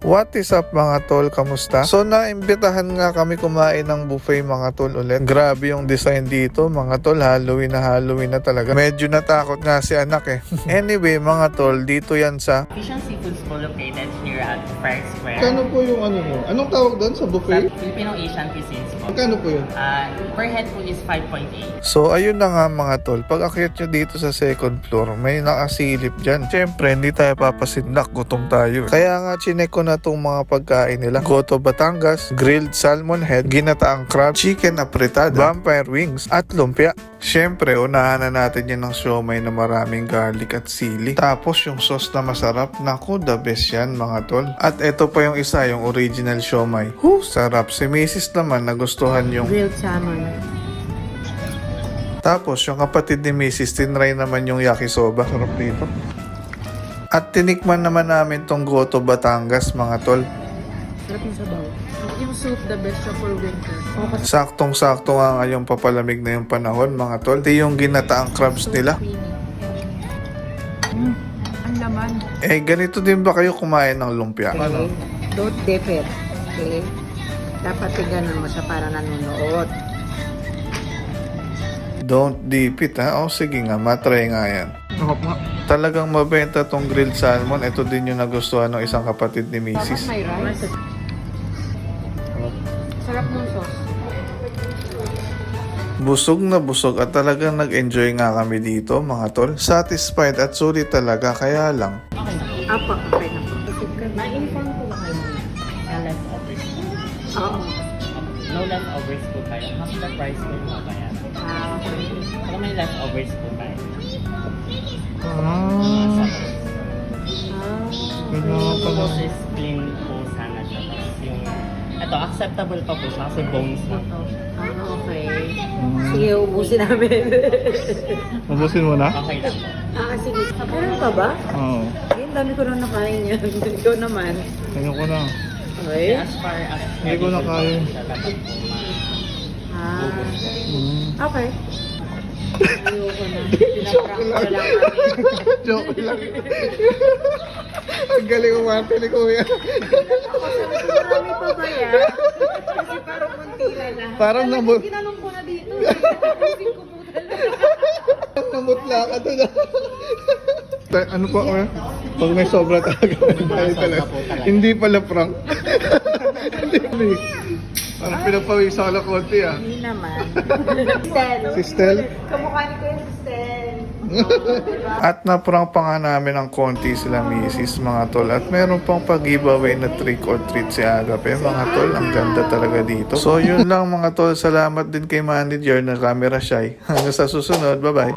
What is up mga tol, kamusta? So naimbitahan nga kami kumain ng buffet mga tol ulit. Grabe yung design dito mga tol, Halloween na talaga. Medyo natakot nga si anak eh. Anyway mga tol, dito yan sa Fish and Seafood School located here at Fair Square. Kano po yung ano mo? Anong tawag doon sa buffet? Filipino Asian cuisines po. Magkano po yun? Per head po is 5.8. So ayun na nga mga tol, pag akyat nyo dito sa second floor, may nakasilip dyan. Siyempre hindi tayo papasindak, gutom tayo. Kaya nga chinek ko na tong mga pagkain nila. Goto Batangas, grilled salmon head, ginataang crab, chicken apretada, vampire wings, at lumpia. Siyempre, unahan na natin yan ng siomay na maraming garlic at sili. Tapos yung sauce na masarap, naku, the best yan mga tol. At ito pa yung isa, yung original siomay. Sarap. Si Mrs. naman nagustuhan yung Grilled salmon. tapos yung kapatid ni Mrs. tinry naman yung yakisoba. Sarap dito. At tinikman naman namin tong Goto Batangas mga tol. Sarap yung sabaw. Yung soup, the best siya for winter. Saktong-sakto nga ngayong papalamig na yung panahon mga tol. Ito yung ginataang crabs nila. Ang laman. Eh ganito din ba kayo kumain ng lumpia? Ano? Don't dip it. Okay? Dapat tignan mo siya para nanonood. Don't dip it ha? O sige nga, matry nga yan. Talagang mabenta tong grilled salmon. Ito din yung nagustuhan ng isang kapatid ni Mrs. May rice. Sarap ng sauce. Busog na busog at talagang nag-enjoy nga kami dito mga tol. Satisfied at sulit talaga, kaya lang. Apa, okay na po. Ma-inform po ba kayo na leftovers? Oo. No leftovers po tayo. Half the price po yung mabayaran. Okay. Kung may leftovers po tayo. Tapos is clean po sana siya. Tapos yung ito, acceptable pa po siya kasi bones na to. Okay. Sige, ubusin namin. Ubusin mo na? Okay lang po. Sige. Meron pa ba? Oo. Ang dami ko nang nakain yan. Ikaw naman. Ayun ko na. Okay. As far as Hindi ko na kaya. siya, dapat po Ah. Mm. Okay. Ayoko na. Pinaprank ko lang kami. Joke lang. Ang galing umarte ni Kuya. Marami pa ba yan? Kasi parang kuntila na. Parang namut. Ginanong ko na dito. Isip ko po talaga. Namutla ka to na. Ano pa Kuya? Pag may sobra talaga. Hindi pala prank. Hindi. Parang pinagpawisa ka lang konti ah. Hindi naman. Stel. Si Stel? Kamukha ni Kuya si Stel. At naprank pa nga namin ng konti sila misis mga tol. At meron pang pag-giveaway na trick or treat si Agape mga tol. Ang ganda talaga dito. So yun lang mga tol. Salamat din kay manager na camera shy. Hanggang sa susunod. Bye bye.